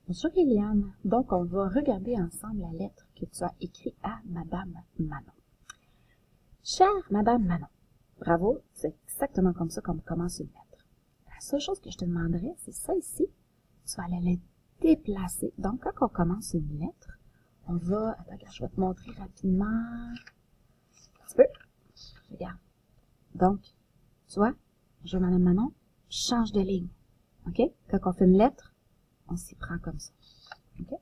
Bonjour Eliane, donc on va regarder ensemble la lettre que tu as écrite à Madame Manon. Chère Madame Manon, bravo, c'est exactement comme ça qu'on commence une lettre. La seule chose que je te demanderais, c'est ça ici, tu vas aller le déplacer. Donc quand on commence une lettre, on va, attends, je vais te montrer rapidement, un petit peu, regarde. Donc, tu vois, bonjour Madame Manon, change de ligne, ok? Quand on fait une lettre, on s'y prend comme ça. Okay?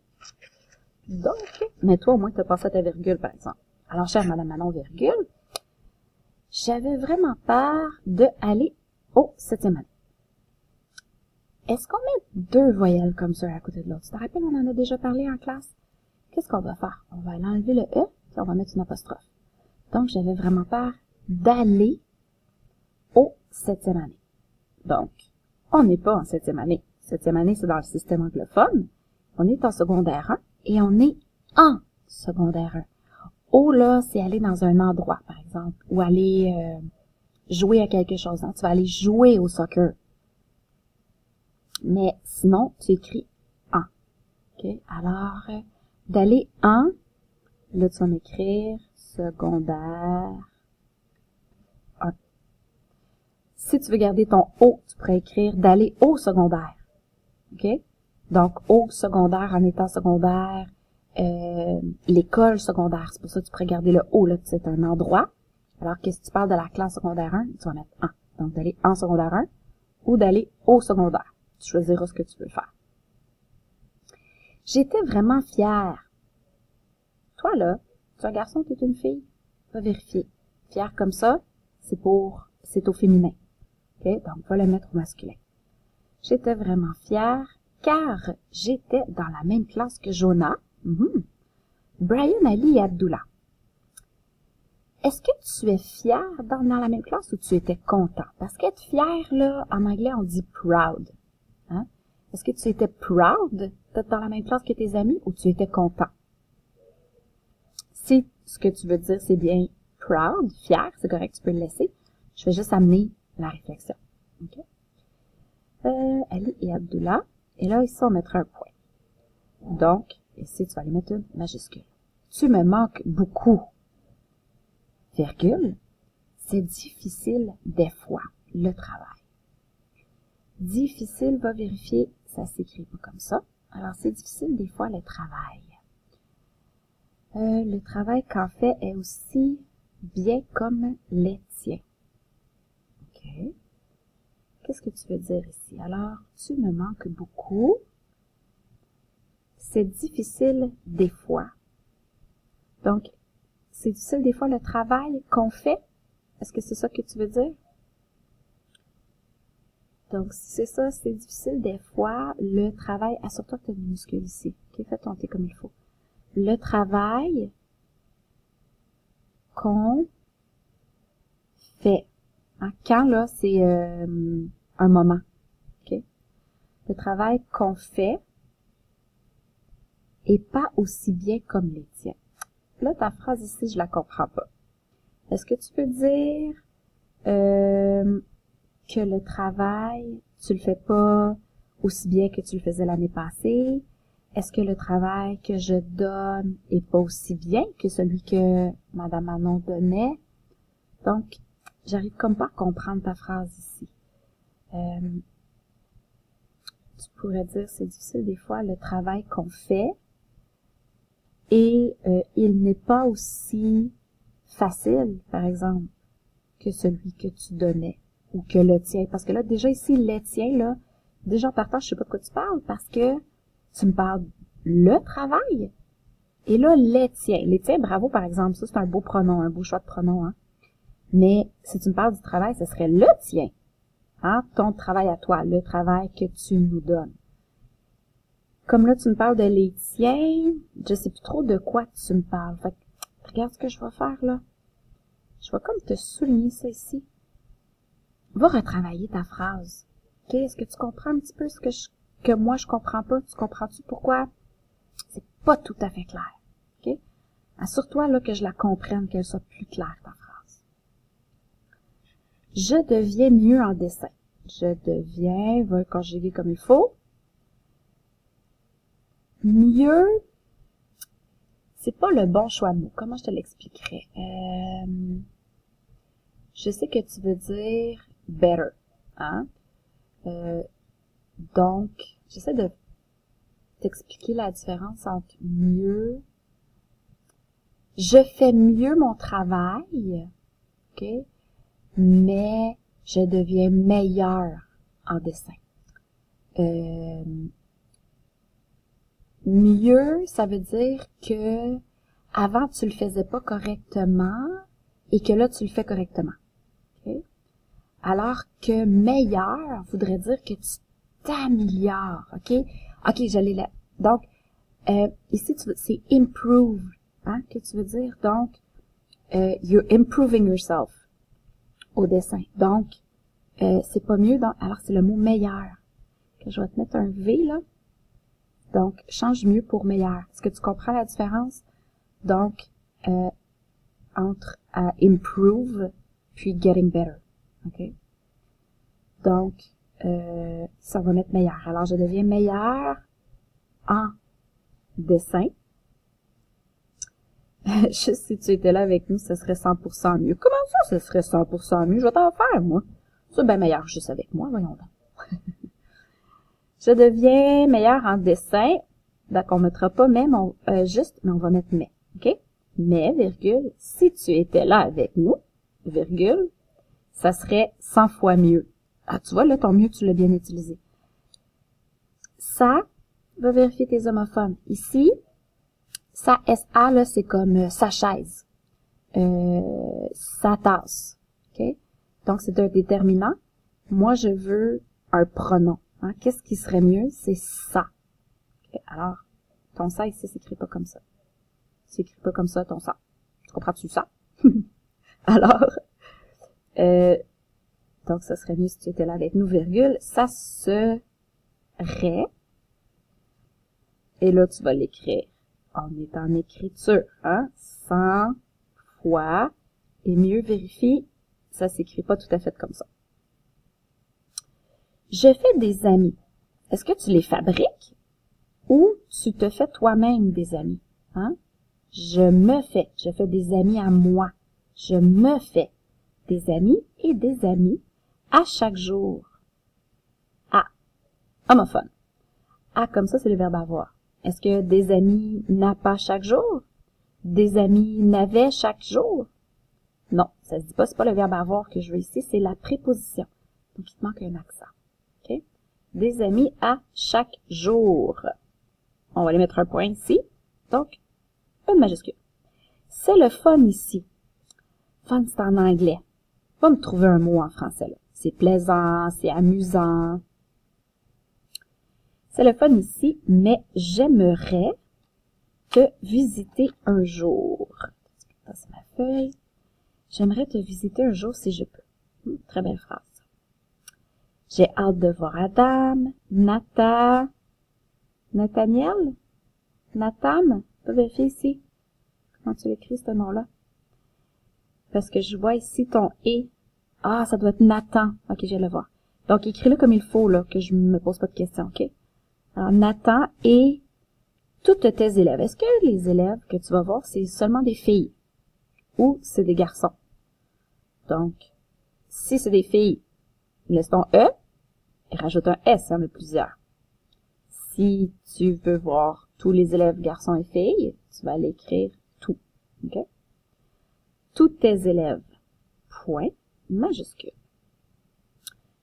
Donc, mais toi, au moins, tu as passé à ta virgule, par exemple. Alors, chère Madame Manon, virgule, j'avais vraiment peur d'aller au 7e année. Est-ce qu'on met deux voyelles comme ça à côté de l'autre? Tu te rappelles, on en a déjà parlé en classe? Qu'est-ce qu'on va faire? On va aller enlever le E, puis on va mettre une apostrophe. Donc, j'avais vraiment peur d'aller au 7e année. Donc, on n'est pas en 7e année. 7e année, c'est dans le système anglophone. On est en secondaire 1 et on est en secondaire 1. Au, là, c'est aller dans un endroit, par exemple, ou aller jouer à quelque chose. Hein? Tu vas aller jouer au soccer. Mais sinon, tu écris en. Okay? Alors, d'aller en, là, tu vas m'écrire secondaire 1. Si tu veux garder ton O, tu pourrais écrire d'aller au secondaire. OK? Donc, au secondaire, en étant secondaire, l'école secondaire. C'est pour ça que tu pourrais garder le O, là, c'est un endroit. Alors que si tu parles de la classe secondaire 1, tu vas mettre en. Donc, d'aller en secondaire 1 ou d'aller au secondaire. Tu choisiras ce que tu veux faire. J'étais vraiment fière. Toi, là, tu es un garçon, tu es une fille? Va vérifier. Fière comme ça, c'est au féminin. OK? Donc, va le mettre au masculin. J'étais vraiment fière car j'étais dans la même classe que Jonah, Brian, Ali et Abdullah. Est-ce que tu es fier dans la même classe ou tu étais content? Parce qu'être fier, là, en anglais, on dit proud. Hein? Est-ce que tu étais proud d'être dans la même classe que tes amis ou tu étais content? Si ce que tu veux dire, c'est bien proud, fier, c'est correct, tu peux le laisser. Je vais juste amener la réflexion. OK? Ali et Abdullah. Et là, ici, on mettra un point. Donc, ici, tu vas aller mettre une majuscule. Tu me manques beaucoup. Virgule. C'est difficile des fois, le travail. Difficile, va vérifier, ça s'écrit pas comme ça. Alors, c'est difficile des fois le travail. Le travail qu'en fait est aussi bien comme les tiens. OK. Qu'est-ce que tu veux dire ici? Alors, tu me manques beaucoup. C'est difficile des fois. Donc, c'est difficile des fois le travail qu'on fait. Est-ce que c'est ça que tu veux dire? Donc, si c'est ça, c'est difficile des fois le travail. Assure-toi que tu as une minuscule ici. OK, fais ton T comme il faut. Le travail qu'on fait. Hein? Quand, là, c'est un moment. OK? Le travail qu'on fait est pas aussi bien comme les tiens. Là, ta phrase ici, je la comprends pas. Est-ce que tu peux dire que le travail, tu le fais pas aussi bien que tu le faisais l'année passée? Est-ce que le travail que je donne est pas aussi bien que celui que Madame Manon donnait? Donc, j'arrive comme pas à comprendre ta phrase ici. Tu pourrais dire, c'est difficile des fois, le travail qu'on fait et il n'est pas aussi facile, par exemple, que celui que tu donnais ou que le tien. Parce que là, déjà ici, le tien, là, déjà en partant, je sais pas de quoi tu parles parce que tu me parles le travail et là, les tiens. Les tiens, bravo, par exemple, ça, c'est un beau pronom, un beau choix de pronom, hein. Mais si tu me parles du travail, ce serait le tien. Hein, ton travail à toi, le travail que tu nous donnes. Comme là, tu me parles de les tiens, je sais plus trop de quoi tu me parles. Fait que, regarde ce que je vais faire, là. Je vais comme te souligner ça ici. Va retravailler ta phrase. OK? Est-ce que tu comprends un petit peu ce que moi je comprends pas? Tu comprends-tu pourquoi? C'est pas tout à fait clair. OK? Assure-toi, là, que je la comprenne, qu'elle soit plus claire, ta phrase. Je deviens mieux en dessin. Je deviens, va conjuguer comme il faut. mieux, c'est pas le bon choix de mots. Comment je te l'expliquerais? Je sais que tu veux dire better, hein? Donc, j'essaie de t'expliquer la différence entre mieux. Je fais mieux mon travail, ok? Mais je deviens meilleur en dessin. Mieux, ça veut dire que avant tu le faisais pas correctement et que là tu le fais correctement. Okay? Alors que meilleur voudrait dire que tu t'améliores, ok? Ok, j'allais là. Donc, ici c'est improve, hein, que tu veux dire. Donc, you're improving yourself au dessin. Donc, c'est pas mieux. Donc, alors c'est le mot meilleur. Okay, je vais te mettre un V là. Donc, change mieux pour meilleur. Est-ce que tu comprends la différence? Donc, entre improve puis getting better. OK? Donc, ça va mettre meilleur. Alors, je deviens meilleur en dessin. Juste si tu étais là avec nous, ce serait 100% mieux. Comment ça, ce serait 100% mieux? Je vais t'en faire, moi. C'est bien meilleur juste avec moi, voyons donc. Je deviens meilleur en dessin. Donc, on mettra pas mais, juste, mais on va mettre mais. OK? Mais, virgule, si tu étais là avec nous, virgule, ça serait 100 fois mieux. Ah, tu vois, là, ton mieux, tu l'as bien utilisé. Ça, va vérifier tes homophones. Ici, sa SA, là, c'est comme sa chaise. Sa tasse. OK? Donc, c'est un déterminant. Moi, je veux un pronom. Hein? Qu'est-ce qui serait mieux? C'est ça. Okay? Alors, ton ça ici s'écrit pas comme ça. S'écrit pas comme ça, ton ça. Tu comprends-tu ça? Alors, donc, ça serait mieux si tu étais là avec nous, virgule. Ça serait. Et là, tu vas l'écrire. On est en écriture, hein? 100 fois. Et mieux vérifie, ça s'écrit pas tout à fait comme ça. Je fais des amis. Est-ce que tu les fabriques ou tu te fais toi-même des amis? Hein? Je fais des amis à moi. Je me fais des amis et des amis à chaque jour. À, homophone. À, comme ça, c'est le verbe avoir. Est-ce que des amis n'a pas chaque jour? Des amis n'avaient chaque jour? Non, ça se dit pas, c'est pas le verbe avoir que je veux ici, c'est la préposition. Donc, il te manque un accent. OK? Des amis à chaque jour. On va aller mettre un point ici. Donc, une majuscule. C'est le fun ici. Fun, c'est en anglais. Va me trouver un mot en français, là. C'est plaisant, c'est amusant. C'est le fun ici, mais j'aimerais te visiter un jour. Ça, c'est ma feuille. J'aimerais te visiter un jour si je peux. Très belle phrase. J'ai hâte de voir Adam, Nathaniel, Natham. Tu peux vérifier ici. Comment tu l'écris, ce nom-là? Parce que je vois ici ton « et ». Ah, ça doit être Nathan. Ok, je vais le voir. Donc, écris-le comme il faut, là, que je me pose pas de questions, ok? Alors, Nathan et toutes tes élèves. Est-ce que les élèves que tu vas voir, c'est seulement des filles? Ou c'est des garçons? Donc, si c'est des filles, laisse ton E et rajoute un S, il y en a plusieurs. Si tu veux voir tous les élèves garçons et filles, tu vas l'écrire tout. OK? Tous tes élèves. Point majuscule.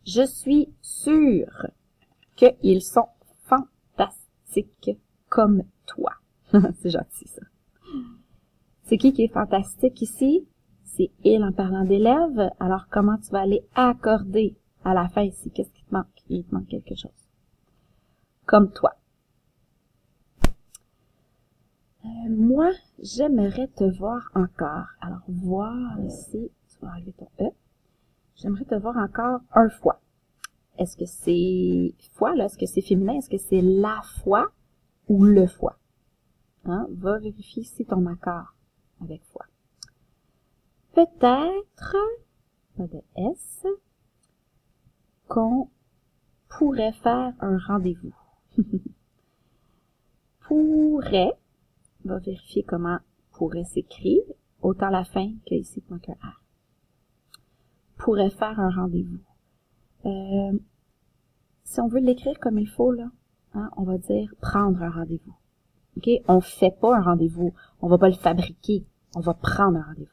Je suis sûre qu'ils sont fantastiques comme toi. C'est gentil, ça. C'est qui est fantastique ici? C'est il en parlant d'élèves. Alors, comment tu vas aller accorder à la fin ici? Qu'est-ce qui te manque? Il te manque quelque chose. Comme toi. Moi, j'aimerais te voir encore. Alors, voir ici, tu vas enlever ton E. J'aimerais te voir encore un fois. Est-ce que c'est fois, là? Est-ce que c'est féminin? Est-ce que c'est la fois ou le fois? Hein? Va vérifier si ton accord avec fois. Peut-être, pas de S, qu'on pourrait faire un rendez-vous. pourrait, on va vérifier comment pourrait s'écrire, autant la fin que ici il manque un R. Pourrait faire un rendez-vous. Si on veut l'écrire comme il faut, là, hein, on va dire prendre un rendez-vous. OK? On fait pas un rendez-vous. On va pas le fabriquer. On va prendre un rendez-vous.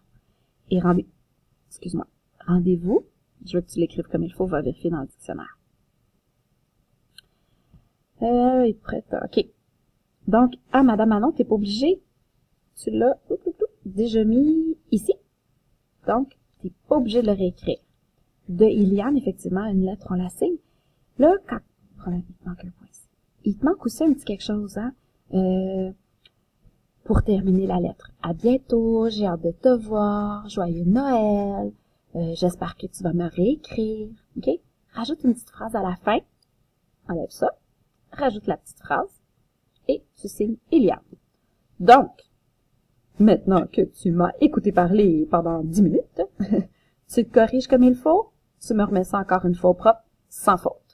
Et rendez-vous, je veux que tu l'écrives comme il faut, on va vérifier dans le dictionnaire. Prête, OK. Donc, Madame Manon, t'es pas obligé. Tu l'as déjà mis ici. Donc, t'es pas obligé de le réécrire. De Iliane, effectivement, une lettre, on la signe. Là, quand, il te manque un point ici. Il te manque aussi un petit quelque chose, hein. Pour terminer la lettre. À bientôt, j'ai hâte de te voir, joyeux Noël, j'espère que tu vas me réécrire, OK? Rajoute une petite phrase à la fin, enlève ça, rajoute la petite phrase, et tu signes Iliane. Donc, maintenant que tu m'as écouté parler pendant 10 minutes, tu te corriges comme il faut, tu me remets ça encore une fois au propre, sans faute.